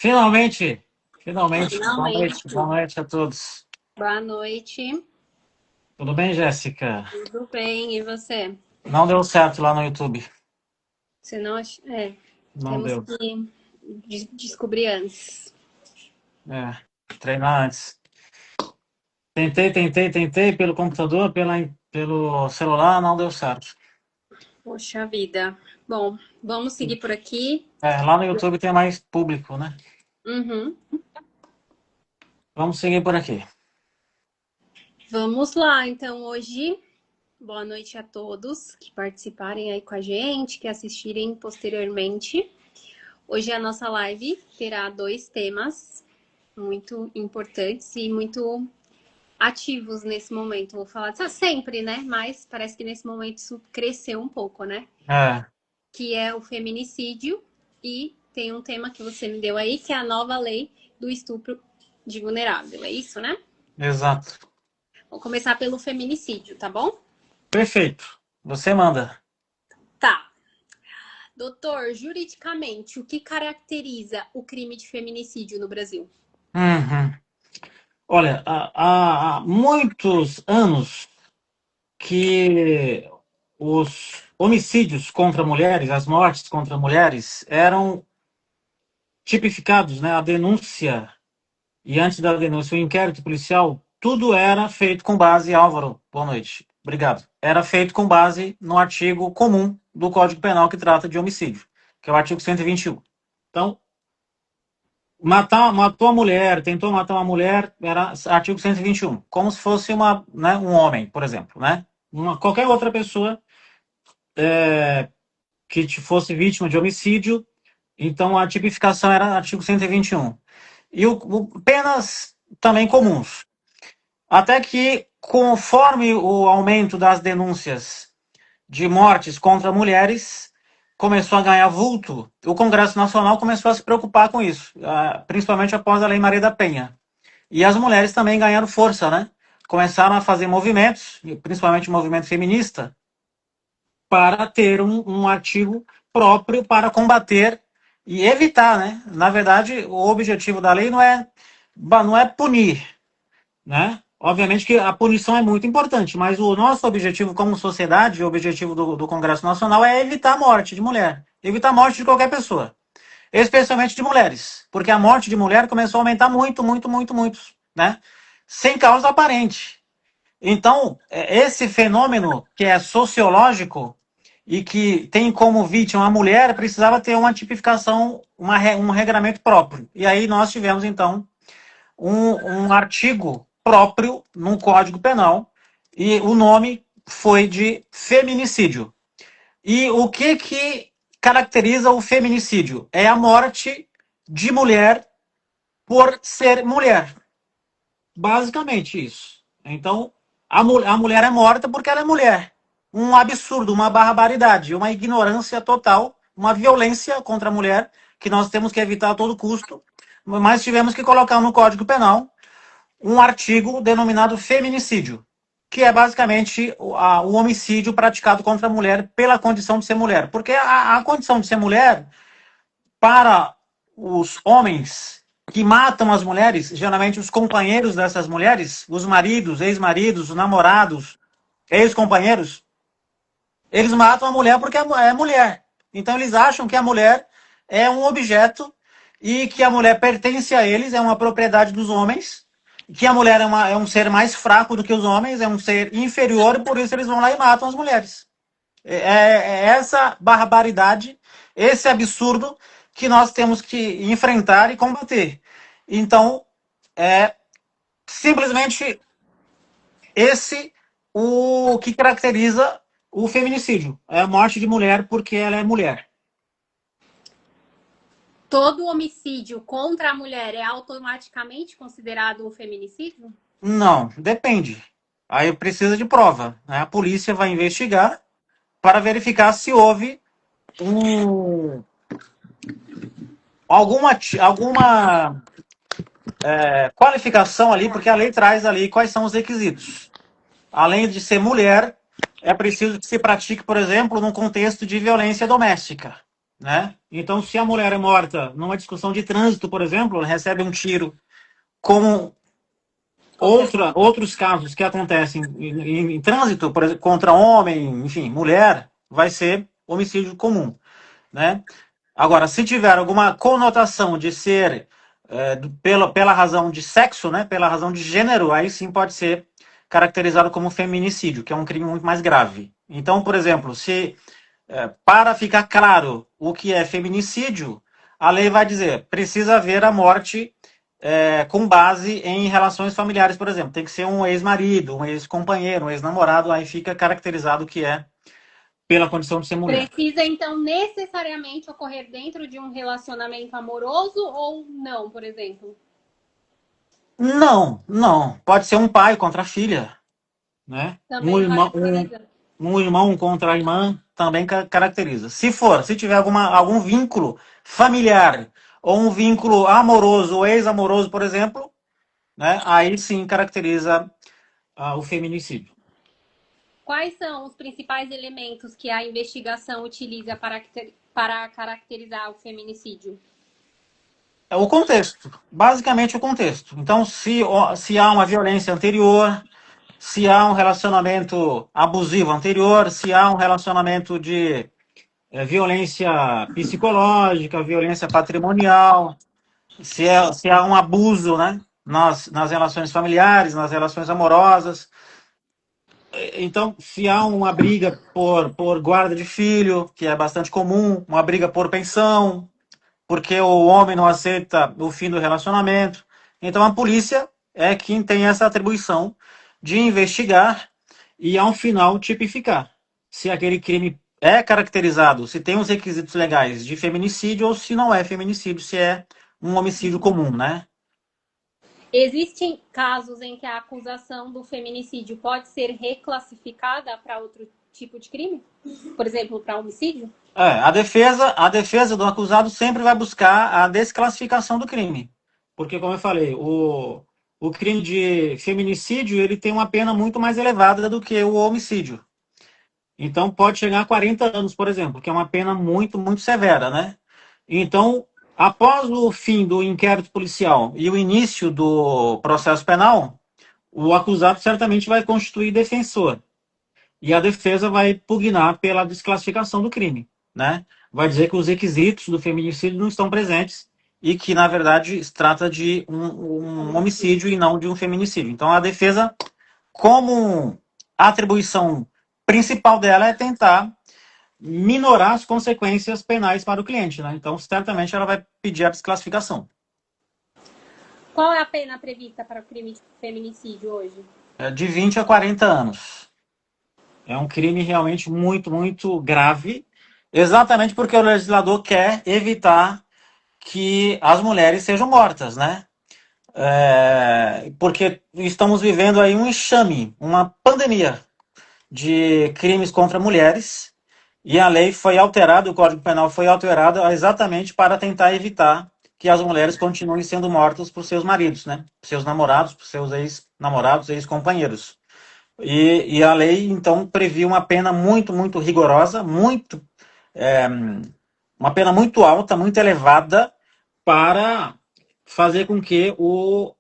Finalmente, finalmente. Finalmente. Boa noite a todos. Boa noite. Tudo bem, Jéssica? Tudo bem? E você? Não deu certo lá no YouTube. Você não Não temos deu. que descobrir antes. É, treinar antes. Tentei pelo computador, pelo celular, não deu certo. Poxa vida. Bom, vamos seguir por aqui. Lá no YouTube tem mais público, né? Uhum. Vamos seguir por aqui. Vamos lá. Então, hoje, boa noite a todos que participarem aí com a gente, que assistirem posteriormente. Hoje a nossa live terá dois temas muito importantes e muito ativos nesse momento. Vou falar disso sempre, né? Mas parece que nesse momento isso cresceu um pouco, né? É, Que é o feminicídio e tem um tema que você me deu aí, que é a nova lei do estupro de vulnerável. É isso, né? exato. Vou começar pelo feminicídio, tá bom? Perfeito. Você manda. Tá. Doutor, juridicamente, o que caracteriza o crime de feminicídio no Brasil? Uhum. Olha, há muitos anos que os homicídios contra mulheres, as mortes contra mulheres, eram tipificados, né? A denúncia e antes da denúncia, o inquérito policial, tudo era feito com base, Álvaro, boa noite, obrigado. Era feito com base no artigo comum do Código Penal que trata de homicídio, que é o artigo 121. Então, matou a mulher, tentou matar uma mulher, era artigo 121, como se fosse um homem, por exemplo, né? Qualquer outra pessoa que fosse vítima de homicídio, então a tipificação era artigo 121. E penas também comuns. Até que, conforme o aumento das denúncias de mortes contra mulheres começou a ganhar vulto, o Congresso Nacional começou a se preocupar com isso, principalmente após a Lei Maria da Penha. E as mulheres também ganharam força, né? Começaram a fazer movimentos, principalmente o movimento feminista, para ter um artigo próprio para combater e evitar, né? Na verdade, o objetivo da lei não é punir, né? Obviamente que a punição é muito importante, mas o nosso objetivo como sociedade, o objetivo do Congresso Nacional é evitar a morte de mulher, evitar a morte de qualquer pessoa, especialmente de mulheres, porque a morte de mulher começou a aumentar muito, muito, muito, muito, né? Sem causa aparente. Então, esse fenômeno que é sociológico e que tem como vítima a mulher, precisava ter uma tipificação, um regramento próprio. E aí nós tivemos, então, um artigo próprio no Código Penal e o nome foi de feminicídio. E o que caracteriza o feminicídio? É a morte de mulher por ser mulher. Basicamente isso. Então, a mulher é morta porque ela é mulher. Um absurdo, uma barbaridade, uma ignorância total, uma violência contra a mulher que nós temos que evitar a todo custo, mas tivemos que colocar no Código Penal um artigo denominado feminicídio, que é basicamente o homicídio praticado contra a mulher pela condição de ser mulher. Porque a condição de ser mulher, para os homens que matam as mulheres, geralmente os companheiros dessas mulheres, os maridos, ex-maridos, os namorados, ex-companheiros, eles matam a mulher porque é mulher. Então eles acham que a mulher é um objeto e que a mulher pertence a eles, é uma propriedade dos homens, que a mulher é um ser mais fraco do que os homens, é um ser inferior e por isso eles vão lá e matam as mulheres. É essa barbaridade, esse absurdo que nós temos que enfrentar e combater. Então, é simplesmente esse o que caracteriza o feminicídio. É a morte de mulher porque ela é mulher. Todo homicídio contra a mulher é automaticamente considerado um feminicídio? Não, depende. Aí precisa de prova, né? A polícia vai investigar para verificar se houve um, alguma qualificação ali, porque a lei traz ali quais são os requisitos. Além de ser mulher, é preciso que se pratique, por exemplo, num contexto de violência doméstica. né? Então, se a mulher é morta numa discussão de trânsito, por exemplo, ela recebe um tiro, como outros casos que acontecem em trânsito, por exemplo, contra homem, enfim, mulher, vai ser homicídio comum, né? Agora, se tiver alguma conotação de ser pela razão de sexo, né, pela razão de gênero, aí sim pode ser caracterizado como feminicídio, que é um crime muito mais grave. Então, por exemplo, se para ficar claro o que é feminicídio, a lei vai dizer precisa haver a morte com base em relações familiares, por exemplo. Tem que ser um ex-marido, um ex-companheiro, um ex-namorado, aí fica caracterizado o que é pela condição de ser mulher. Precisa, então, necessariamente ocorrer dentro de um relacionamento amoroso ou não, por exemplo? Não, não. Pode ser um pai contra a filha, né? Também caracteriza. Um irmão contra a irmã também caracteriza. Se tiver algum vínculo familiar ou um vínculo amoroso ou ex-amoroso, por exemplo, né? Aí sim caracteriza o feminicídio. Quais são os principais elementos que a investigação utiliza para caracterizar o feminicídio? É o contexto, basicamente o contexto. Então, se há uma violência anterior, se há um relacionamento abusivo anterior, se há um relacionamento de violência psicológica, violência patrimonial, se há um abuso, né, nas relações familiares, nas relações amorosas. Então, se há uma briga por guarda de filho, que é bastante comum, uma briga por pensão, porque o homem não aceita o fim do relacionamento. Então, a polícia é quem tem essa atribuição de investigar e, ao final, tipificar se aquele crime é caracterizado, se tem os requisitos legais de feminicídio ou se não é feminicídio, se é um homicídio comum, né? Existem casos em que a acusação do feminicídio pode ser reclassificada para outro tipo de crime? Por exemplo, para homicídio? A defesa do acusado sempre vai buscar a desclassificação do crime. Porque, como eu falei, o crime de feminicídio ele tem uma pena muito mais elevada do que o homicídio. Então, pode chegar a 40 anos, por exemplo, que é uma pena muito, muito severa, né? Então, após o fim do inquérito policial e o início do processo penal, o acusado certamente vai constituir defensor e a defesa vai pugnar pela desclassificação do crime, né? Vai dizer que os requisitos do feminicídio não estão presentes e que, na verdade, se trata de um homicídio e não de um feminicídio. Então, a defesa, como atribuição principal dela é tentar minorar as consequências penais para o cliente, né? Então, certamente ela vai pedir a desclassificação. Qual é a pena prevista para o crime de feminicídio hoje? De 20 a 40 anos. É um crime realmente muito, muito grave, exatamente porque o legislador quer evitar que as mulheres sejam mortas, né? Porque estamos vivendo aí um enxame, uma pandemia de crimes contra mulheres e a lei foi alterada, o Código Penal foi alterado exatamente para tentar evitar que as mulheres continuem sendo mortas por seus maridos, né? Por seus namorados, por seus ex-namorados, ex-companheiros. E a lei, então, previu uma pena muito, muito rigorosa, uma pena muito alta, muito elevada, para fazer com que o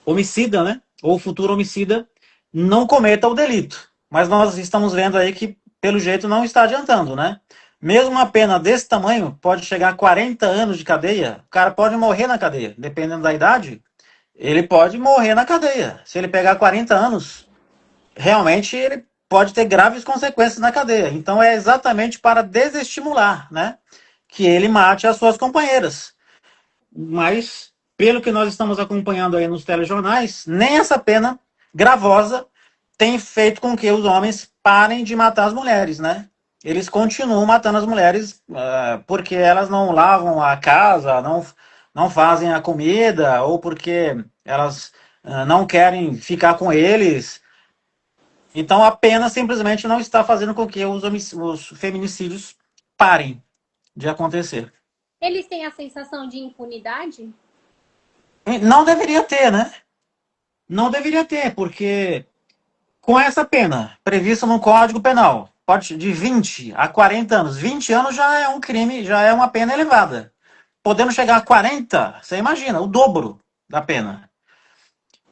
homicida, né, ou o futuro homicida, não cometa o delito. Mas nós estamos vendo aí que, pelo jeito, não está adiantando, né? Mesmo uma pena desse tamanho, pode chegar a 40 anos de cadeia, o cara pode morrer na cadeia. Dependendo da idade, ele pode morrer na cadeia. Se ele pegar 40 anos, realmente ele pode ter graves consequências na cadeia. Então é exatamente para desestimular, né, que ele mate as suas companheiras. Mas, pelo que nós estamos acompanhando aí nos telejornais, nem essa pena gravosa tem feito com que os homens parem de matar as mulheres, né? Eles continuam matando as mulheres porque elas não lavam a casa, não fazem a comida, ou porque elas não querem ficar com eles. Então a pena simplesmente não está fazendo com que os feminicídios parem de acontecer. Eles têm a sensação de impunidade? Não deveria ter, né? Não deveria ter, porque com essa pena prevista no Código Penal, pode de 20 a 40 anos. 20 anos já é um crime, já é uma pena elevada. Podendo chegar a 40, você imagina, o dobro da pena.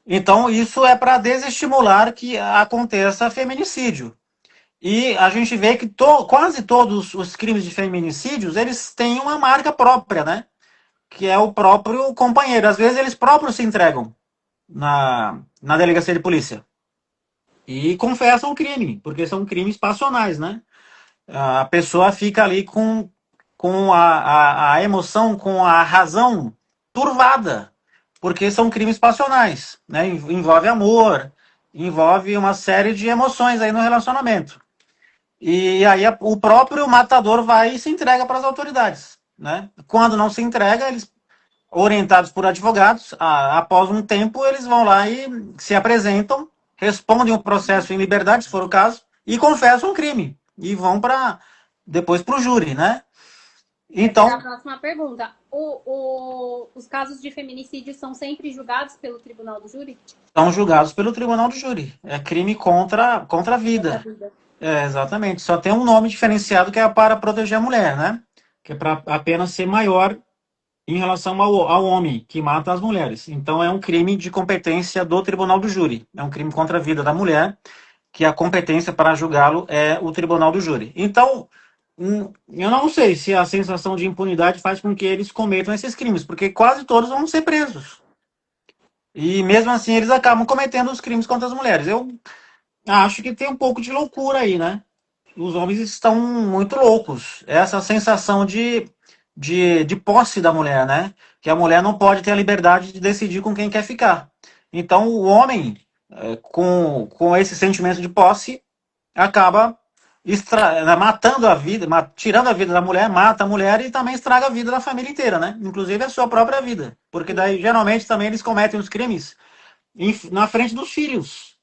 Então, isso é para desestimular que aconteça feminicídio. E a gente vê que quase todos os crimes de feminicídios, eles têm uma marca própria, né? Que é o próprio companheiro. Às vezes eles próprios se entregam na delegacia de polícia e confessam o crime, porque são crimes passionais, né? A pessoa fica ali com a emoção, com a razão turvada, porque são crimes passionais, né? Envolve amor, envolve uma série de emoções aí no relacionamento. E aí o próprio matador vai e se entrega para as autoridades, né? Quando não se entrega, eles orientados por advogados, após um tempo eles vão lá e se apresentam, respondem o processo em liberdade, se for o caso, e confessam o crime. E vão para depois para o júri, né? Essa era a Então, próxima pergunta. Os casos de feminicídio são sempre julgados pelo tribunal do júri? são julgados pelo tribunal do júri. É crime contra a Contra a vida. vida. É, exatamente. Só tem um nome diferenciado que é para proteger a mulher, né? Que é para a pena ser maior em relação ao homem que mata as mulheres. Então é um crime de competência do tribunal do júri. É um crime contra a vida da mulher, que a competência para julgá-lo é o tribunal do júri. Então, eu não sei se a sensação de impunidade faz com que eles cometam esses crimes, porque quase todos vão ser presos. E mesmo assim eles acabam cometendo os crimes contra as mulheres. Eu acho que tem um pouco de loucura aí, né? Os homens estão muito loucos. Essa sensação de posse da mulher, né? Que a mulher não pode ter a liberdade de decidir com quem quer ficar. Então, o homem, com esse sentimento de posse, acaba matando a vida, tirando a vida da mulher, mata a mulher e também estraga a vida da família inteira, né? Inclusive a sua própria vida. Porque daí, geralmente, também eles cometem os crimes na frente dos filhos.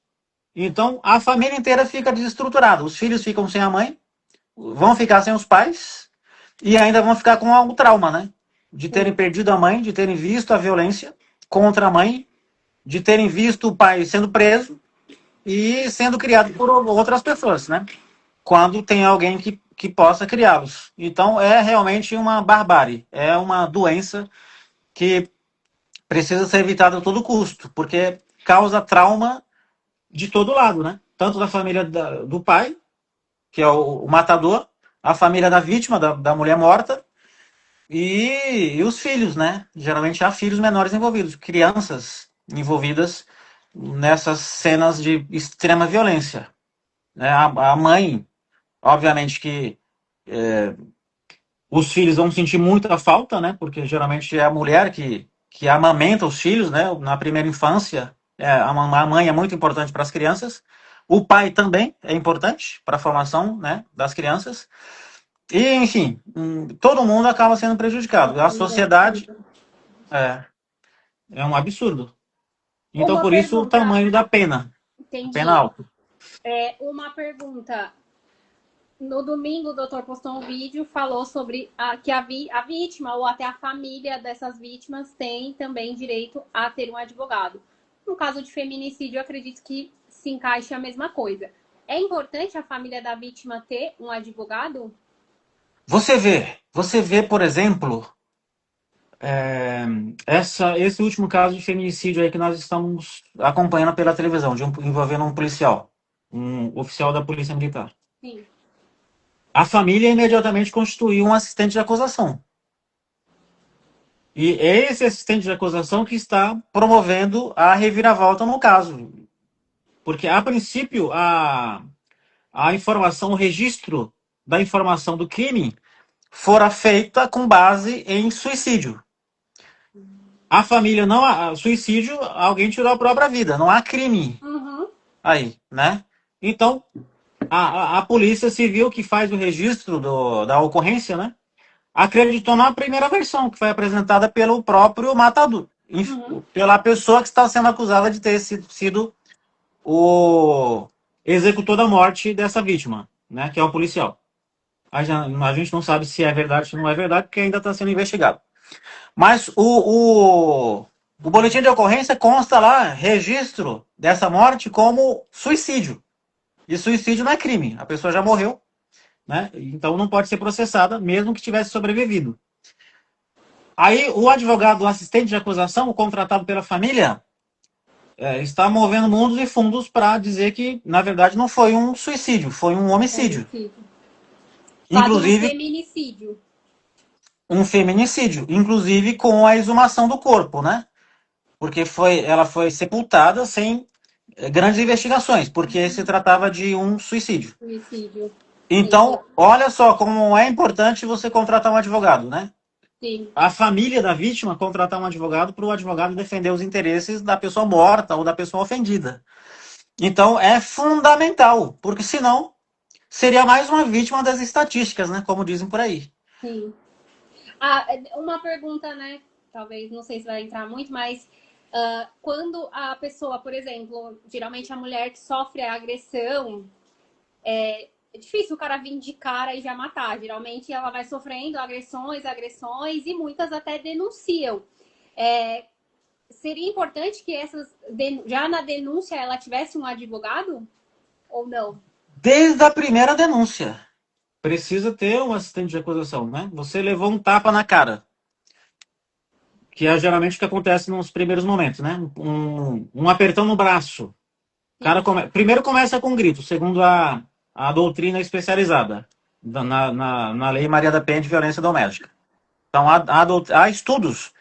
Então, a família inteira fica desestruturada. Os filhos ficam sem a mãe, vão ficar sem os pais e ainda vão ficar com o trauma, né? De terem perdido a mãe, de terem visto a violência contra a mãe, de terem visto o pai sendo preso e sendo criado por outras pessoas, né? Quando tem alguém que possa criá-los. Então, é realmente uma barbárie. É uma doença que precisa ser evitada a todo custo, porque causa trauma de todo lado, né? Tanto da família do pai, que é o matador, a família da vítima, da mulher morta, e os filhos, né? Geralmente há filhos menores envolvidos, crianças envolvidas nessas cenas de extrema violência. Né? A mãe, obviamente que os filhos vão sentir muita falta, né? Porque geralmente é a mulher que amamenta os filhos, né? Na primeira infância, a mãe é muito importante para as crianças. O pai também é importante para a formação, né, das crianças. E, enfim, todo mundo acaba sendo prejudicado. A sociedade é, é um absurdo. Então, Uma por isso, o pergunta, tamanho da pena. A pena entendi. alta. Uma pergunta. No domingo, o doutor postou um vídeo, falou sobre que a vítima ou até a família dessas vítimas tem também direito a ter um advogado. No caso de feminicídio, eu acredito que se encaixe a mesma coisa. É importante a família da vítima ter um advogado? Você vê, por exemplo, esse último caso de feminicídio aí que nós estamos acompanhando pela televisão, envolvendo um policial, um oficial da Polícia Militar. Sim. A família imediatamente constituiu um assistente de acusação. E é esse assistente de acusação que está promovendo a reviravolta no caso. Porque, a princípio, a informação, o registro da informação do crime fora feita com base em suicídio. A família não há suicídio, alguém tirou a própria vida, não há crime Uhum. aí, né? Então, a Polícia Civil que faz o registro da ocorrência, né? Acreditou na primeira versão, que foi apresentada pelo próprio matador, pela pessoa que está sendo acusada de ter sido o executor da morte dessa vítima, né? Que é o policial. A gente não sabe se é verdade ou não é verdade, porque ainda está sendo investigado. Mas o boletim de ocorrência consta lá registro dessa morte como suicídio. E suicídio não é crime. A pessoa já morreu, né? Então não pode ser processada, mesmo que tivesse sobrevivido. Aí o advogado, o assistente de acusação, o contratado pela família, está movendo mundos e fundos para dizer que, na verdade, não foi um suicídio, foi um homicídio. Homicídio. Quase um Inclusive, feminicídio. um feminicídio, inclusive com a exumação do corpo, né? Porque ela foi sepultada sem grandes investigações, porque se tratava de um suicídio. Suicídio. Sim, Então, olha só como é importante você contratar um advogado, né? sim, A família da vítima contratar um advogado para o advogado defender os interesses da pessoa morta ou da pessoa ofendida. Então, é fundamental, porque senão seria mais uma vítima das estatísticas, né? Como dizem por aí. sim. Ah, uma pergunta, né? Talvez, não sei se vai entrar muito, mas quando a pessoa, por exemplo, geralmente a mulher que sofre a agressão, é difícil o cara vir de cara e já matar. Geralmente ela vai sofrendo agressões e muitas até denunciam. É, seria importante que já na denúncia ela tivesse um advogado ou não? Desde a primeira denúncia, precisa ter um assistente de acusação, né? Você levou um tapa na cara, que é geralmente o que acontece nos primeiros momentos, né? Um apertão no braço. Primeiro começa com um grito, segundo a doutrina especializada na Lei Maria da Penha de Violência Doméstica. Então, há estudos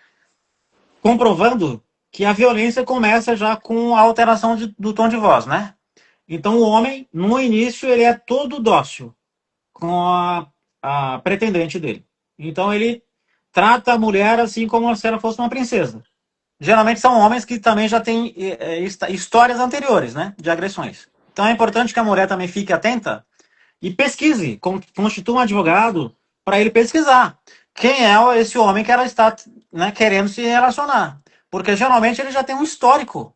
comprovando que a violência começa já com a alteração do tom de voz, né? Então, o homem, no início, ele é todo dócil com a pretendente dele. Então, ele trata a mulher assim como se ela fosse uma princesa. Geralmente são homens que também já têm histórias anteriores, né, de agressões. Então é importante que a mulher também fique atenta e pesquise, constitua um advogado para ele pesquisar quem é esse homem que ela está, né, querendo se relacionar. Porque geralmente ele já tem um histórico,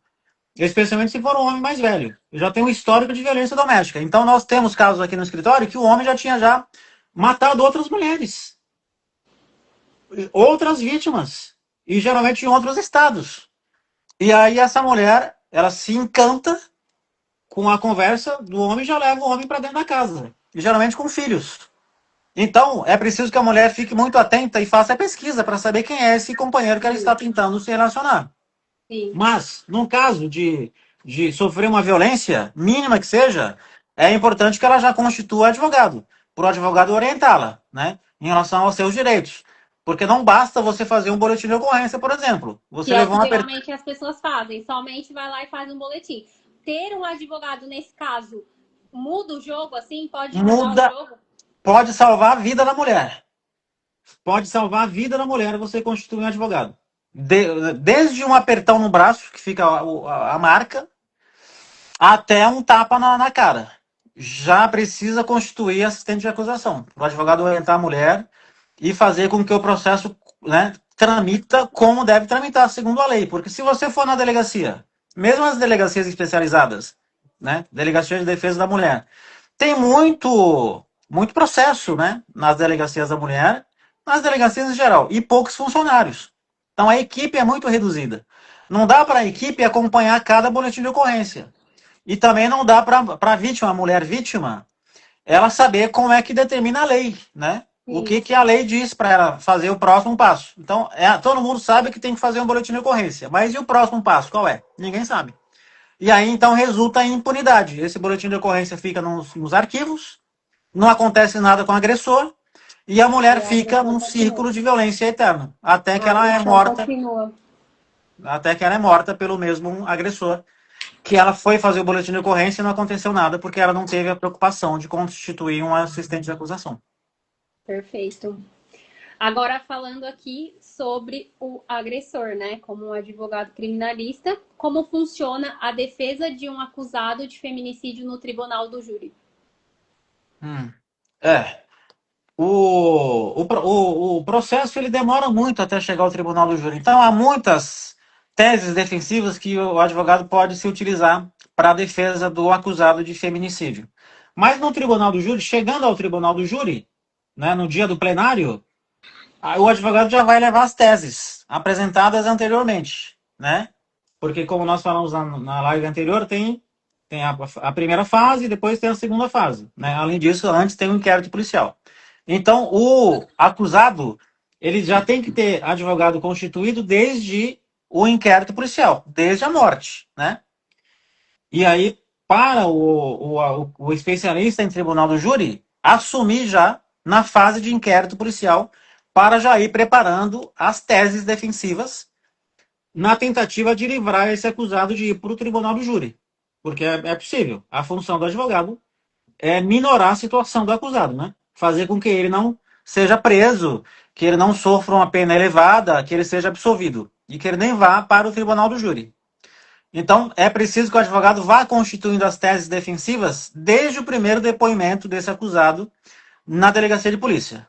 especialmente se for um homem mais velho. Já tem um histórico de violência doméstica. Então nós temos casos aqui no escritório que o homem já tinha já matado outras mulheres, outras vítimas, e geralmente em outros estados. E aí essa mulher, ela se encanta com a conversa do homem e já leva o homem para dentro da casa. E geralmente com filhos. Então, é preciso que a mulher fique muito atenta e faça a pesquisa para saber quem é esse companheiro que ela está tentando se relacionar. Sim. Mas, no caso de sofrer uma violência, mínima que seja, é importante que ela já constitua advogado, para o advogado orientá-la, né, em relação aos seus direitos. Porque não basta você fazer um boletim de ocorrência, por exemplo. Que Você é o levou que uma geralmente as pessoas fazem. Somente vai lá e faz um boletim. Ter um advogado nesse caso muda o jogo, assim? Pode mudar o muda, jogo? pode salvar a vida da mulher. Pode salvar a vida da mulher você constituir um advogado. Desde um apertão no braço, que fica a marca, até um tapa na cara. Já precisa constituir assistente de acusação. O advogado orientar a mulher e fazer com que o processo, né, tramita como deve tramitar, segundo a lei. Porque se você for na delegacia, mesmo as delegacias especializadas, né, Delegacia de Defesa da Mulher, tem muito processo, né, nas delegacias da mulher, nas delegacias em geral, e poucos funcionários. Então a equipe é muito reduzida. Não dá para a equipe acompanhar cada boletim de ocorrência. E também não dá para a vítima, a mulher vítima, ela saber como é que determina a lei, né? O Sim. que a lei diz para ela fazer o próximo passo. Então, todo mundo sabe que tem que fazer um boletim de ocorrência. Mas e o próximo passo? Qual é? Ninguém sabe. E aí, então, resulta em impunidade. Esse boletim de ocorrência fica nos arquivos, não acontece nada com o agressor, e a E mulher a fica agressão num continua. círculo de violência eterna, até que A ela é agressão morta, continua. até que ela é morta pelo mesmo agressor, que ela foi fazer o boletim de ocorrência e não aconteceu nada, porque ela não teve a preocupação de constituir um assistente de acusação. Perfeito. Agora falando aqui sobre o agressor, né? Como um advogado criminalista, como funciona a defesa de um acusado de feminicídio no tribunal do júri? É. O processo ele demora muito até chegar ao tribunal do júri. Então, há muitas teses defensivas que o advogado pode se utilizar para a defesa do acusado de feminicídio. Mas no tribunal do júri, chegando ao tribunal do júri, né, no dia do plenário, o advogado já vai levar as teses apresentadas anteriormente, né? Porque, como nós falamos na live anterior, tem Tem a primeira fase e depois tem a segunda fase, né? Além disso, antes tem o inquérito policial. Então, o acusado, ele já tem que ter advogado constituído desde o inquérito policial, desde a morte, né? E aí, para o especialista em tribunal do júri assumir já na fase de inquérito policial, para já ir preparando as teses defensivas na tentativa de livrar esse acusado de ir para o tribunal do júri. Porque é possível. A função do advogado é minorar a situação do acusado, né? Fazer com que ele não seja preso, que ele não sofra uma pena elevada, que ele seja absolvido e que ele nem vá para o tribunal do júri. Então, é preciso que o advogado vá constituindo as teses defensivas desde o primeiro depoimento desse acusado na delegacia de polícia.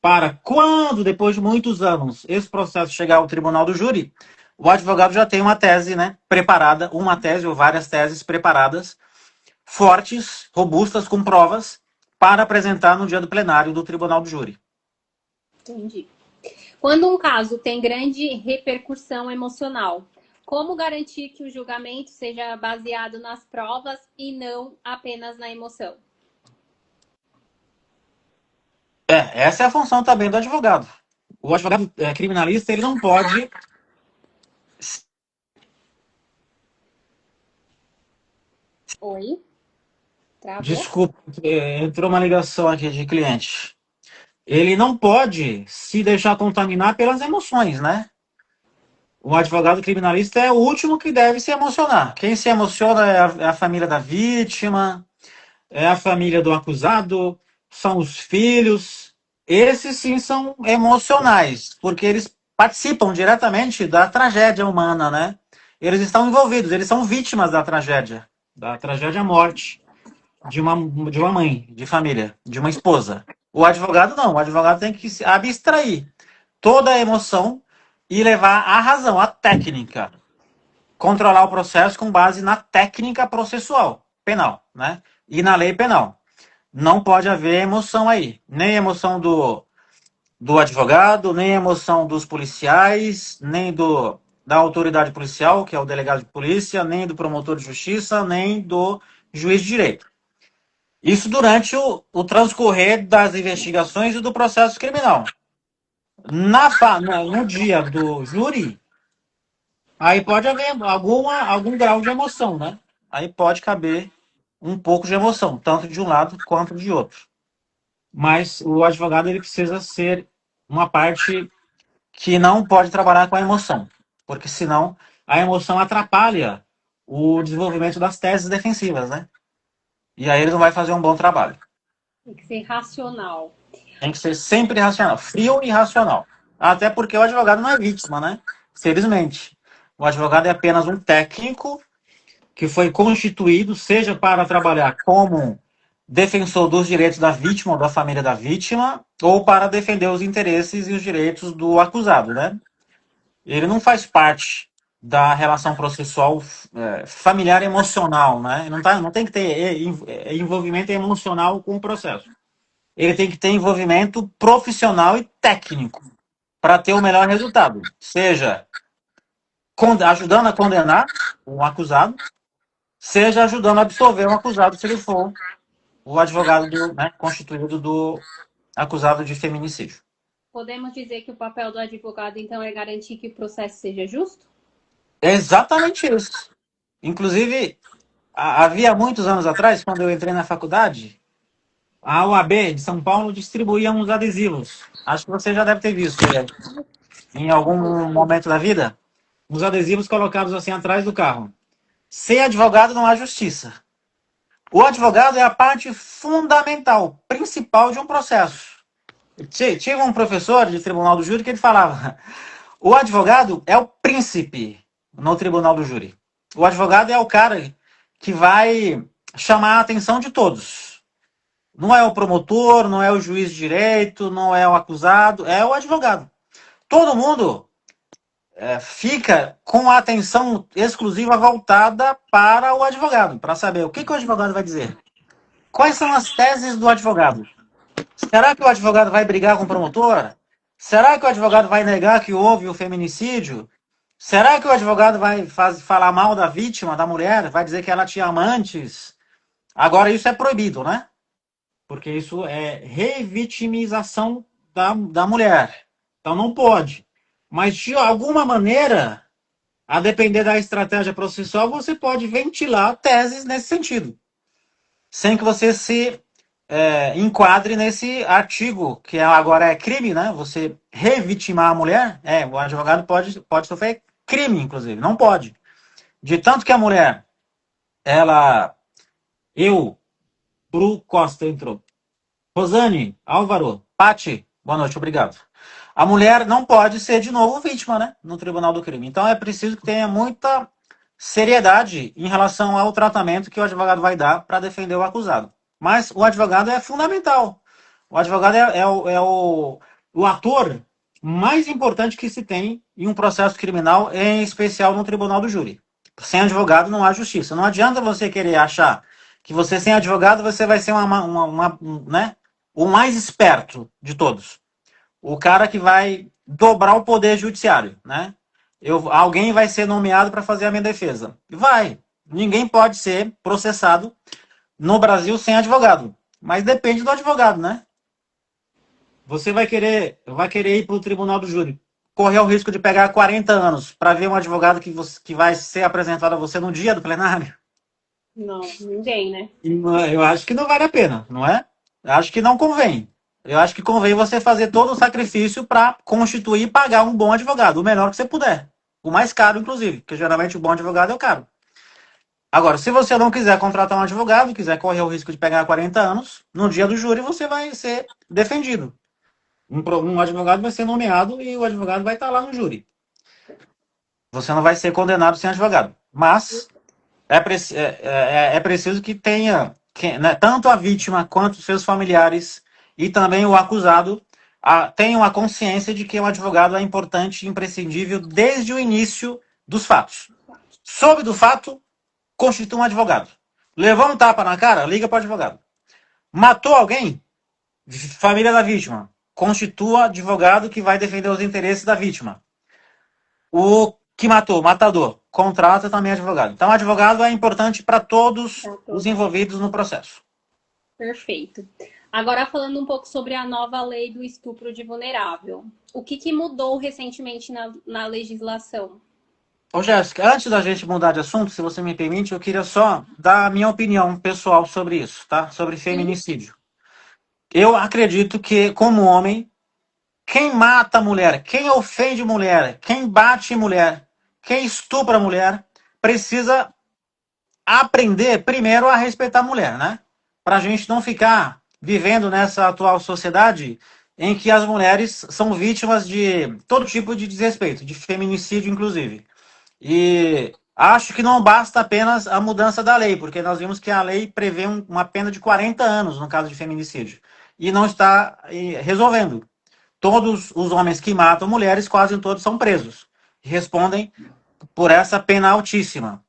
Para quando, depois de muitos anos, esse processo chegar ao tribunal do júri, o advogado já tem uma tese, né, preparada, uma tese ou várias teses preparadas, fortes, robustas, com provas, para apresentar no dia do plenário do tribunal do júri. Entendi. Quando um caso tem grande repercussão emocional, como garantir que o julgamento seja baseado nas provas e não apenas na emoção? Essa é a função também do advogado. O advogado criminalista, ele não pode... Oi? Travou? Desculpa, entrou uma ligação aqui de cliente. Ele não pode se deixar contaminar pelas emoções, né? O advogado criminalista é o último que deve se emocionar. Quem se emociona é a família da vítima, é a família do acusado, são os filhos. Esses sim são emocionais, porque eles participam diretamente da tragédia humana, né? Eles estão envolvidos, eles são vítimas da tragédia morte de uma mãe, de família, de uma esposa. O advogado não, o advogado tem que se abstrair toda a emoção e levar a razão, a técnica. Controlar o processo com base na técnica processual, penal, né? E na lei penal. Não pode haver emoção aí. Nem emoção do advogado, nem emoção dos policiais, nem da autoridade policial, que é o delegado de polícia, nem do promotor de justiça, nem do juiz de direito. Isso durante o transcorrer das investigações e do processo criminal. No dia do júri, aí pode haver algum grau de emoção, né? Aí pode caber um pouco de emoção, tanto de um lado quanto de outro. Mas o advogado ele precisa ser uma parte que não pode trabalhar com a emoção, porque senão a emoção atrapalha o desenvolvimento das teses defensivas, né? E aí ele não vai fazer um bom trabalho. Tem que ser racional. Tem que ser sempre racional, frio e racional. Até porque o advogado não é vítima, né? Felizmente. O advogado é apenas um técnico que foi constituído, seja para trabalhar como defensor dos direitos da vítima ou da família da vítima, ou para defender os interesses e os direitos do acusado, né? Ele não faz parte da relação processual familiar emocional, né? Não tem que ter envolvimento emocional com o processo. Ele tem que ter envolvimento profissional e técnico para ter o melhor resultado. Seja ajudando a condenar um acusado, seja ajudando a absolver um acusado, se ele for o advogado constituído do acusado de feminicídio. Podemos dizer que o papel do advogado, então, é garantir que o processo seja justo? É exatamente isso. Inclusive, havia muitos anos atrás, quando eu entrei na faculdade, a OAB de São Paulo distribuía uns adesivos. Acho que você já deve ter visto em algum momento da vida. Uns adesivos colocados assim atrás do carro. Sem advogado não há justiça. O advogado é a parte fundamental, principal de um processo. Tive um professor de tribunal do júri que ele falava: o advogado é o príncipe no tribunal do júri. O advogado é o cara que vai chamar a atenção de todos. Não é o promotor, não é o juiz de direito, não é o acusado, é o advogado. Todo mundo fica com a atenção exclusiva voltada para o advogado, para saber o que o advogado vai dizer. Quais são as teses do advogado? Será que o advogado vai brigar com o promotor? Será que o advogado vai negar que houve o feminicídio? Será que o advogado vai falar mal da vítima, da mulher? Vai dizer que ela tinha amantes? Agora, isso é proibido, né? Porque isso é revitimização da mulher. Então, não pode. Mas, de alguma maneira, a depender da estratégia processual, você pode ventilar teses nesse sentido, sem que você se enquadre nesse artigo, que agora é crime, né? Você revitimar a mulher, o advogado pode sofrer crime, inclusive, não pode. De tanto que a mulher, ela, eu, Bru Costa entrou. Rosane, Álvaro, Pati, boa noite, obrigado. A mulher não pode ser de novo vítima, né? No tribunal do crime. Então é preciso que tenha muita seriedade em relação ao tratamento que o advogado vai dar para defender o acusado. Mas o advogado é fundamental. O advogado é o ator mais importante que se tem em um processo criminal, em especial no tribunal do júri. Sem advogado não há justiça. Não adianta você querer achar que você sem advogado você vai ser né, o mais esperto de todos. O cara que vai dobrar o poder judiciário, né? Alguém vai ser nomeado para fazer a minha defesa. Vai. Ninguém pode ser processado no Brasil sem advogado. Mas depende do advogado, né? Você vai querer ir para o tribunal do júri, correr o risco de pegar 40 anos para ver um advogado que vai ser apresentado a você no dia do plenário? Não, ninguém, né? Eu acho que não vale a pena, não é? Eu acho que não convém. Eu acho que convém você fazer todo o sacrifício para constituir e pagar um bom advogado, o melhor que você puder. O mais caro, inclusive, porque geralmente o bom advogado é o caro. Agora, se você não quiser contratar um advogado, quiser correr o risco de pegar 40 anos, no dia do júri você vai ser defendido. Um advogado vai ser nomeado e o advogado vai estar lá no júri. Você não vai ser condenado sem advogado. Mas é preciso que tenha, né, tanto a vítima quanto seus familiares e também o acusado tenham a consciência de que o advogado é importante e imprescindível desde o início dos fatos. Soube do fato, constitui um advogado. Levou um tapa na cara, liga para o advogado. Matou alguém? Família da vítima. Constitua advogado que vai defender os interesses da vítima. O que matou, matador, contrata também advogado. Então, advogado é importante para todos os envolvidos no processo. Perfeito. Agora, falando um pouco sobre a nova lei do estupro de vulnerável. O que mudou recentemente na legislação? Ô, Jéssica, antes da gente mudar de assunto, se você me permite, eu queria só dar a minha opinião pessoal sobre isso, tá? Sobre feminicídio. Eu acredito que, como homem, quem mata a mulher, quem ofende mulher, quem bate mulher, quem estupra a mulher, precisa aprender primeiro a respeitar a mulher, né? Para a gente não ficar vivendo nessa atual sociedade em que as mulheres são vítimas de todo tipo de desrespeito, de feminicídio, inclusive. E acho que não basta apenas a mudança da lei, porque nós vimos que a lei prevê uma pena de 40 anos no caso de feminicídio. E não está resolvendo. Todos os homens que matam mulheres, quase todos são presos. Respondem por essa pena altíssima.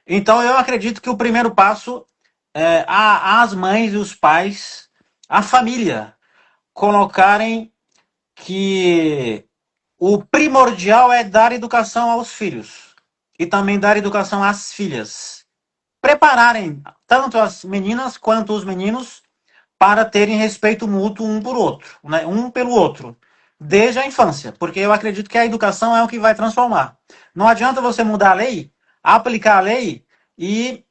Então, eu acredito que o primeiro passo é as mães e os pais, a família, colocarem que o primordial é dar educação aos filhos e também dar educação às filhas. Prepararem tanto as meninas quanto os meninos para terem respeito mútuo um por outro, né? Um pelo outro, desde a infância, porque eu acredito que a educação é o que vai transformar. Não adianta você mudar a lei, aplicar a lei e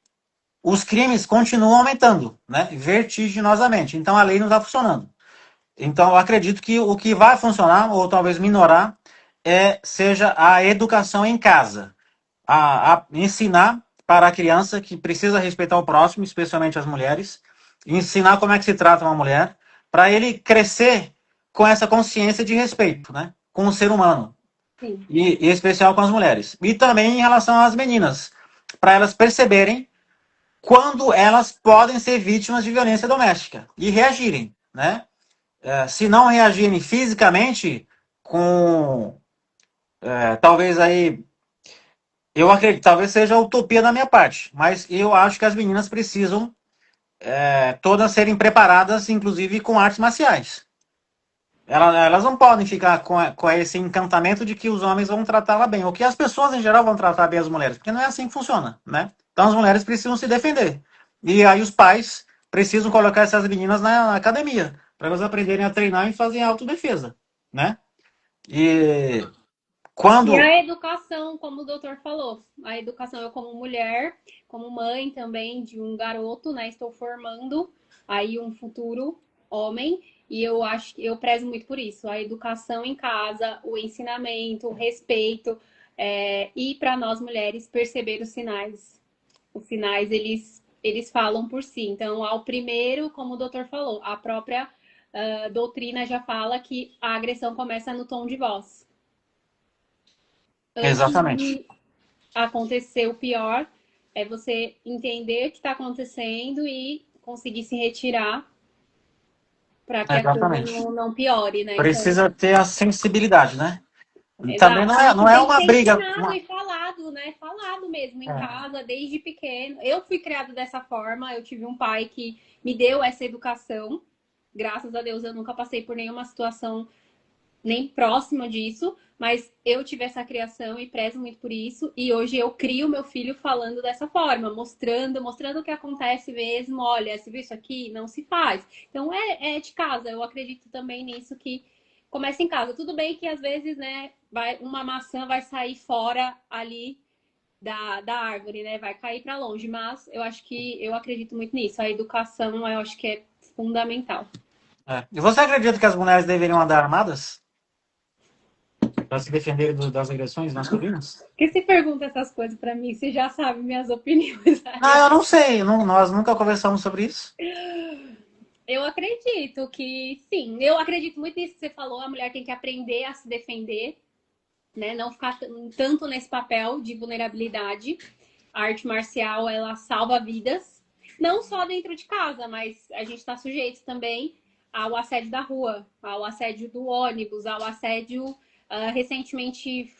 os crimes continuam aumentando, né? Vertiginosamente. Então a lei não está funcionando. Então eu acredito que o que vai funcionar, ou talvez minorar, seja a educação em casa. A ensinar para a criança que precisa respeitar o próximo, especialmente as mulheres, ensinar como é que se trata uma mulher, para ele crescer com essa consciência de respeito, né? Com o ser humano. E em especial com as mulheres. E também em relação às meninas, para elas perceberem quando elas podem ser vítimas de violência doméstica e reagirem, né? Se não reagirem fisicamente, talvez aí eu acredito, talvez seja utopia da minha parte, mas eu acho que as meninas precisam todas serem preparadas, inclusive com artes marciais. Elas não podem ficar com esse encantamento de que os homens vão tratá-la bem, ou que as pessoas em geral vão tratar bem as mulheres, porque não é assim que funciona, né? Então as mulheres precisam se defender. E aí os pais precisam colocar essas meninas na academia, para elas aprenderem a treinar e fazer autodefesa, né? E E quando. a educação, como o doutor falou, a educação eu como mulher, como mãe também de um garoto, né? Estou formando aí um futuro homem e eu acho que eu prezo muito por isso, a educação em casa, o ensinamento, o respeito e para nós mulheres perceber os sinais. Os sinais eles falam por si. Então, ao primeiro, como o doutor falou, a própria doutrina já fala que a agressão começa no tom de voz antes Exatamente. de acontecer o pior, é você entender o que está acontecendo e conseguir se retirar para que a coisa Exatamente. não piore, né? Então, Precisa ter a sensibilidade, né? Também exato. não Isso é tem que uma ser briga. ensinado e falado, né? Falado mesmo em É, casa, desde pequeno. Eu fui criada dessa forma, eu tive um pai que me deu essa educação. Graças a Deus eu nunca passei por nenhuma situação nem próxima disso, mas eu tive essa criação e prezo muito por isso. E hoje eu crio meu filho falando dessa forma, mostrando o que acontece mesmo. Olha, se viu isso aqui, não se faz. Então é de casa. Eu acredito também nisso que começa em casa. Tudo bem que às vezes, né, uma maçã vai sair fora ali da árvore, né? Vai cair para longe. Mas eu acredito muito nisso. A educação, eu acho que é fundamental. E você acredita que as mulheres deveriam andar armadas para se defenderem das agressões masculinas? Por que você pergunta essas coisas pra mim? Você já sabe minhas opiniões a Não, eu não respeito. sei. Nós nunca conversamos sobre isso. Eu acredito que sim. Eu acredito muito nisso que você falou. A mulher tem que aprender a se defender, né? Não ficar tanto nesse papel de vulnerabilidade. A arte marcial, ela salva vidas. Não só dentro de casa, mas a gente está sujeito também ao assédio da rua, ao assédio do ônibus, ao assédio. Recentemente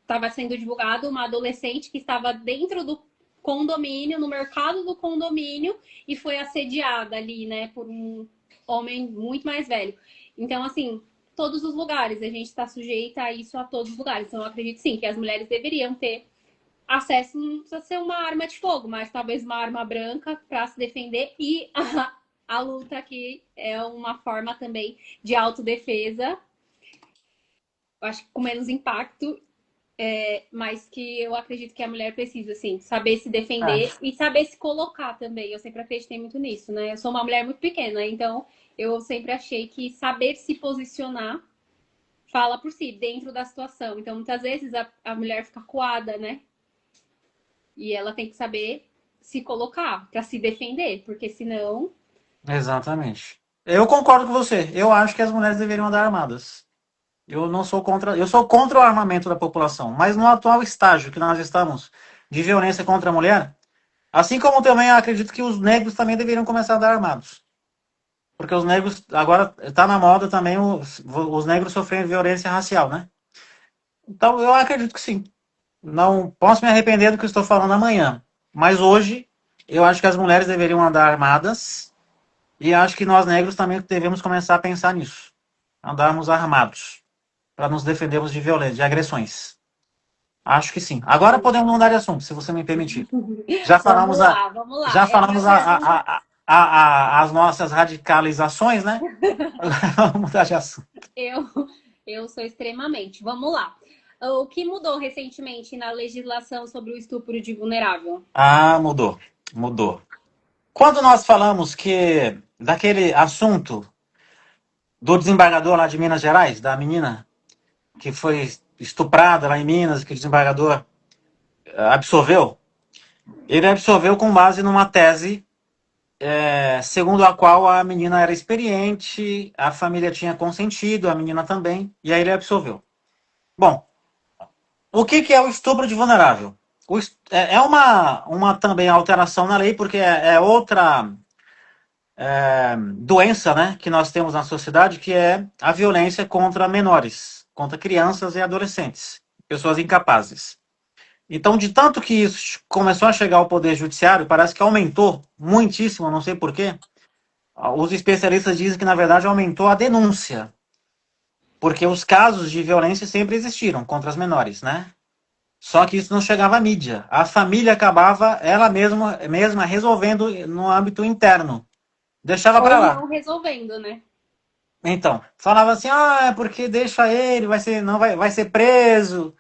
estava sendo divulgado uma adolescente que estava dentro do condomínio, no mercado do condomínio, e foi assediada ali, né, por um homem muito mais velho. Então, assim, todos os lugares, a gente está sujeita a isso a todos os lugares. Então, eu acredito sim que as mulheres deveriam ter acesso, não precisa ser uma arma de fogo, mas talvez uma arma branca para se defender e a luta aqui é uma forma também de autodefesa, eu acho que com menos impacto, mas que eu acredito que a mulher precisa, assim, saber se defender É, e saber se colocar também. Eu sempre acreditei muito nisso, né? Eu sou uma mulher muito pequena, então eu sempre achei que saber se posicionar fala por si, dentro da situação. Então, muitas vezes a mulher fica coada, né? E ela tem que saber se colocar para se defender, porque senão. exatamente. Eu concordo com você. Eu acho que as mulheres deveriam andar armadas. Eu não sou contra. Eu sou contra o armamento da população, mas no atual estágio que nós estamos de violência contra a mulher, assim como também acredito que os negros também deveriam começar a andar armados. Porque os negros, agora está na moda também os negros sofrendo violência racial, né? Então eu acredito que sim. Não posso me arrepender do que estou falando amanhã. Mas hoje eu acho que as mulheres deveriam andar armadas e acho que nós negros também devemos começar a pensar nisso. Andarmos armados para nos defendermos de violência, de agressões. Acho que sim. Agora podemos mudar de assunto, se você me permitir. Já falamos Vamos a, lá, vamos lá. já É a minha falamos pergunta. as nossas radicalizações, né? Agora vamos mudar de assunto. Eu, eu sou extremamente. Vamos lá. O que mudou recentemente na legislação sobre o estupro de vulnerável? Ah, mudou. Mudou. Quando nós falamos que daquele assunto do desembargador lá de Minas Gerais, da menina que foi estuprada lá em Minas, que o desembargador absolveu, ele absolveu com base numa tese segundo a qual a menina era experiente, a família tinha consentido, a menina também, e aí ele absolveu. Bom, o que é o estupro de vulnerável? É uma também alteração na lei, porque é outra doença, né, que nós temos na sociedade, que é a violência contra menores, contra crianças e adolescentes, pessoas incapazes. Então, de tanto que isso começou a chegar ao Poder Judiciário, parece que aumentou muitíssimo, não sei porquê. Os especialistas dizem que, na verdade, aumentou a denúncia. Porque os casos de violência sempre existiram contra as menores, né? Só que isso não chegava à mídia. A família acabava ela mesma resolvendo no âmbito interno. Deixava para Ou lá. não resolvendo, né? Então, falava assim: "Ah, é porque deixa ele, vai ser não vai ser preso,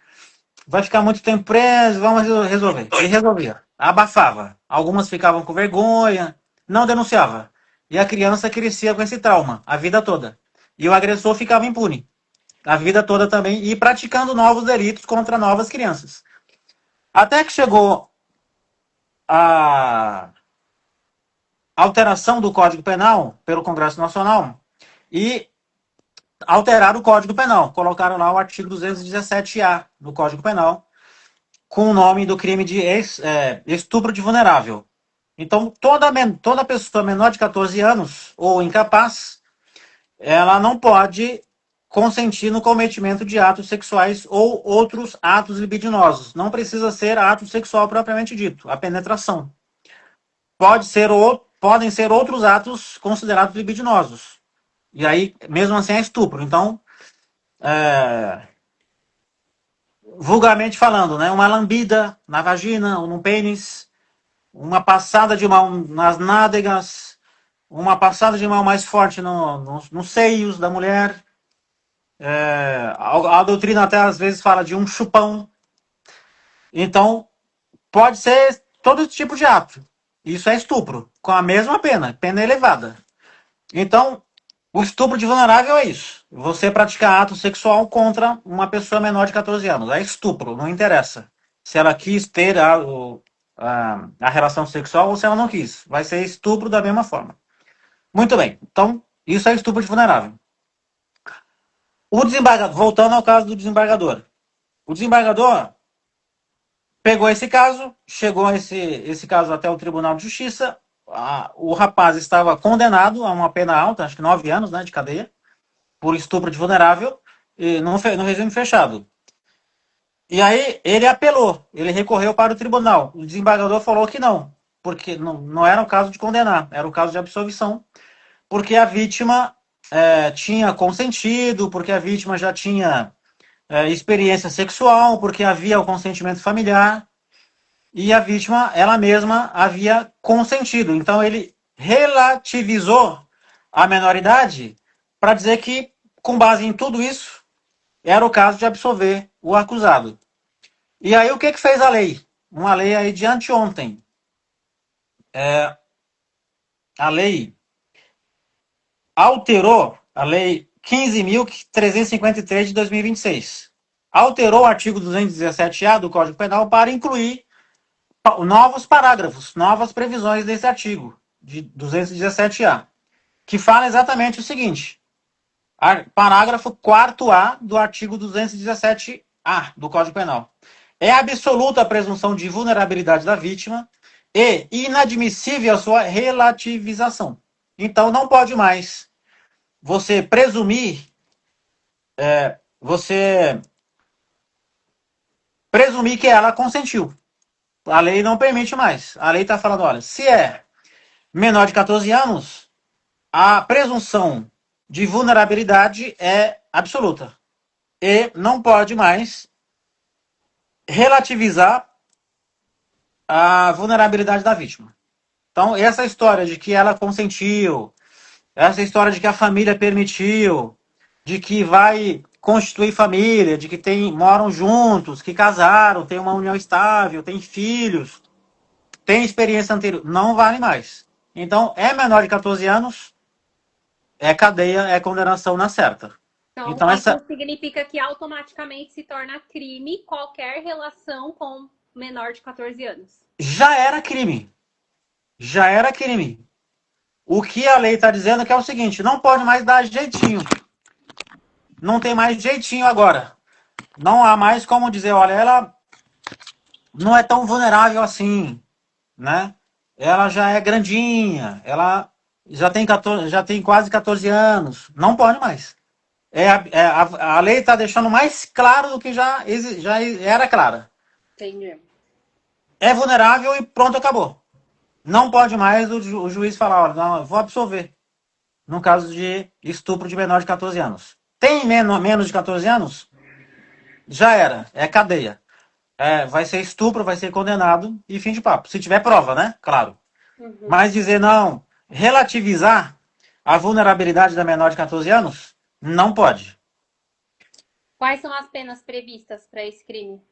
vai ficar muito tempo preso, vamos resolver". E resolvia. Abafava. Algumas ficavam com vergonha, não denunciava. E a criança crescia com esse trauma a vida toda. E o agressor ficava impune a vida toda também e praticando novos delitos contra novas crianças. Até que chegou a alteração do Código Penal pelo Congresso Nacional e alteraram o Código Penal. Colocaram lá o artigo 217-A do Código Penal com o nome do crime de estupro de vulnerável. Então, toda pessoa menor de 14 anos ou incapaz, ela não pode consentir no cometimento de atos sexuais ou outros atos libidinosos. Não precisa ser ato sexual propriamente dito, a penetração. Podem ser outros atos considerados libidinosos. E aí, mesmo assim, é estupro. Então, vulgarmente falando, né, uma lambida na vagina ou no pênis, uma passada de mão nas nádegas, uma passada de mão mais forte nos seios da mulher. A doutrina até às vezes fala de um chupão. Então, pode ser todo tipo de ato. Isso é estupro, com a mesma pena, pena elevada. Então, o estupro de vulnerável é isso. Você praticar ato sexual contra uma pessoa menor de 14 anos. É estupro, não interessa. Se ela quis ter a relação sexual ou se ela não quis. Vai ser estupro da mesma forma. Muito bem. Então, isso é estupro de vulnerável. O desembargador, voltando ao caso do desembargador. O desembargador pegou esse caso, chegou esse caso até o Tribunal de Justiça. O rapaz estava condenado a uma pena alta, acho que 9 anos, né, de cadeia, por estupro de vulnerável, no regime fechado. E aí ele apelou, ele recorreu para o tribunal. O desembargador falou que não, porque não era o caso de condenar, era o caso de absolvição, porque a vítima tinha consentido, porque a vítima já tinha experiência sexual, porque havia o consentimento familiar e a vítima, ela mesma, havia consentido. Então ele relativizou a menoridade para dizer que, com base em tudo isso, era o caso de absolver o acusado. E aí o que fez a lei? Uma lei aí de anteontem. A lei alterou a lei 15.353 de 2026. Alterou o artigo 217-A do Código Penal para incluir novos parágrafos, novas previsões desse artigo de 217-A, que fala exatamente o seguinte: parágrafo 4A do artigo 217-A do Código Penal. É absoluta a presunção de vulnerabilidade da vítima e inadmissível a sua relativização. Então não pode mais você presumir, você presumir que ela consentiu. A lei não permite mais. A lei está falando, olha, se é menor de 14 anos, a presunção de vulnerabilidade é absoluta. E não pode mais relativizar a vulnerabilidade da vítima. Então, essa história de que ela consentiu, essa história de que a família permitiu, de que vai constituir família, de que moram juntos, que casaram, tem uma união estável, tem filhos, tem experiência anterior, não vale mais. Então, é menor de 14 anos, é cadeia, é condenação na certa. Então, Então, isso essa significa que automaticamente se torna crime qualquer relação com menor de 14 anos. já era crime. Já era crime. O que a lei está dizendo é que é o seguinte: não pode mais dar jeitinho. Não tem mais jeitinho agora. Não há mais como dizer, olha, ela não é tão vulnerável assim, né? Ela já é grandinha, ela já tem quase 14 anos. Não pode mais. A lei está deixando mais claro do que já era clara. Entendi. É vulnerável e pronto, acabou. Não pode mais o juiz falar, olha, não, eu vou absolver. No caso de estupro de menor de 14 anos. tem menos de 14 anos, já era, é cadeia. Vai ser estupro, vai ser condenado e fim de papo. Se tiver prova, né? Claro. Mas dizer não, relativizar a vulnerabilidade da menor de 14 anos, não pode. Quais são as penas previstas para esse crime?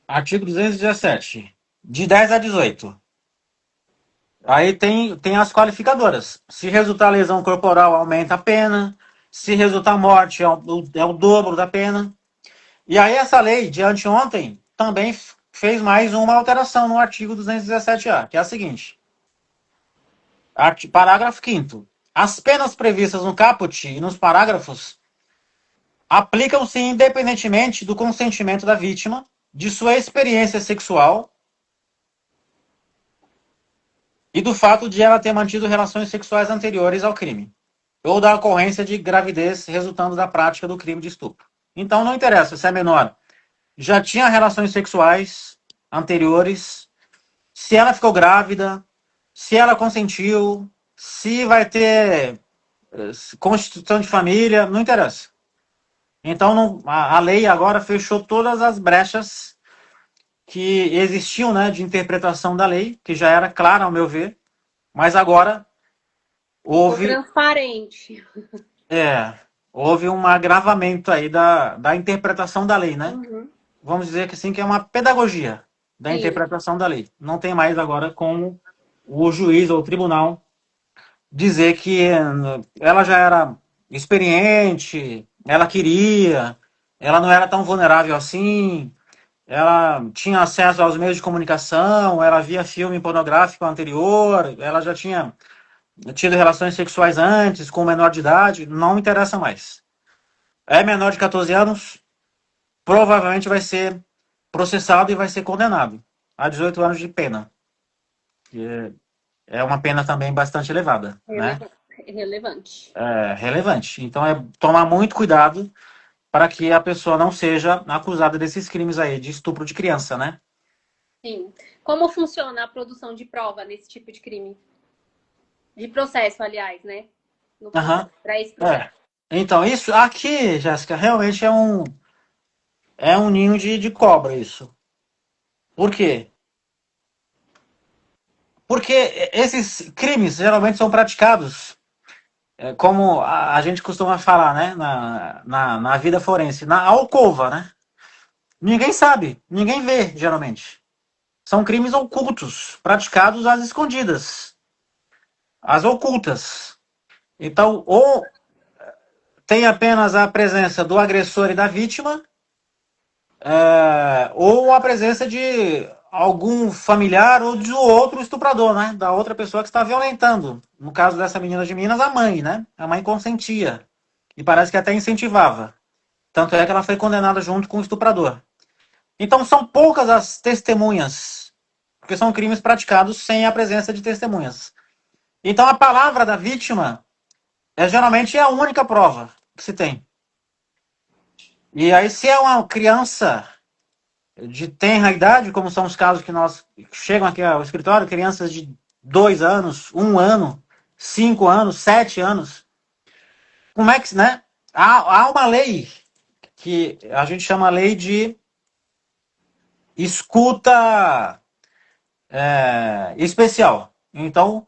Artigo 217, de 10 a 18. Aí tem as qualificadoras. Se resultar lesão corporal, aumenta a pena. Se resultar morte, é o dobro da pena. E aí essa lei de anteontem também fez mais uma alteração no artigo 217A, que é a seguinte. Parágrafo 5º. As penas previstas no caput e nos parágrafos aplicam-se independentemente do consentimento da vítima, de sua experiência sexual e do fato de ela ter mantido relações sexuais anteriores ao crime, ou da ocorrência de gravidez resultando da prática do crime de estupro. Então não interessa se é menor, já tinha relações sexuais anteriores, se ela ficou grávida, se ela consentiu, se vai ter constituição de família, não interessa. Então a lei agora fechou todas as brechas que existiam, né, de interpretação da lei, que já era clara ao meu ver, mas agora houve transparente. Houve um agravamento aí da interpretação da lei, né? Vamos dizer que assim, que é uma pedagogia da interpretação da lei. Não tem mais agora como o juiz ou o tribunal dizer que ela já era experiente, ela queria, ela não era tão vulnerável assim, ela tinha acesso aos meios de comunicação, ela via filme pornográfico anterior, ela já tinha tido relações sexuais antes, com menor de idade, não interessa mais. É menor de 14 anos, provavelmente vai ser processado e vai ser condenado a 18 anos de pena. É uma pena também bastante elevada, né? Relevante. É relevante. Então é tomar muito cuidado para que a pessoa não seja acusada desses crimes aí, de estupro de criança, né? Sim. Como funciona a produção de prova nesse tipo de crime? De processo, aliás, né? Para esse processo. Então, isso aqui, Jéssica, realmente é um ninho de cobra, isso. Por quê? Porque esses crimes geralmente são praticados, como a gente costuma falar, né? Na vida forense, na alcova, né? Ninguém sabe, ninguém vê, geralmente. São crimes ocultos, praticados às escondidas, às ocultas. Então, ou tem apenas a presença do agressor e da vítima, ou a presença de algum familiar ou de outro estuprador, né? Da outra pessoa que está violentando. No caso dessa menina de Minas, a mãe, né? A mãe consentia. E parece que até incentivava. Tanto é que ela foi condenada junto com o estuprador. Então são poucas as testemunhas, porque são crimes praticados sem a presença de testemunhas. Então a palavra da vítima geralmente é a única prova que se tem. E aí se é uma criança de tenra idade, como são os casos que chegam aqui ao escritório, crianças de 2 anos, 1 ano, 5 anos, 7 anos. Como é que, né? Há uma lei que a gente chama lei de escuta especial. Então,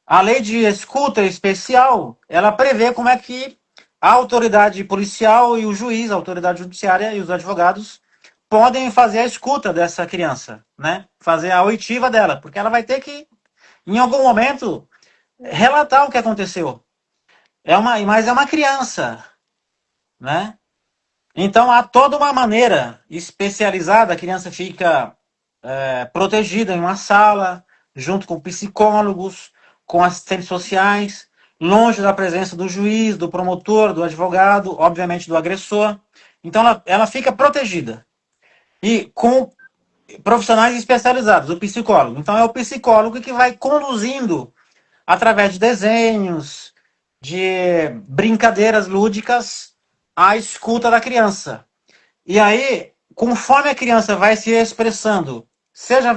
a lei de escuta especial, ela prevê como é que a autoridade policial e o juiz, a autoridade judiciária e os advogados podem fazer a escuta dessa criança, né? Fazer a oitiva dela, porque ela vai ter que, em algum momento, relatar o que aconteceu. Mas é uma criança, né? Então há toda uma maneira especializada, a criança fica protegida em uma sala, junto com psicólogos, com assistentes sociais, longe da presença do juiz, do promotor, do advogado, obviamente do agressor. Então ela fica protegida. E com profissionais especializados, o psicólogo. Então é o psicólogo que vai conduzindo, através de desenhos, de brincadeiras lúdicas, a escuta da criança. E aí, conforme a criança vai se expressando, seja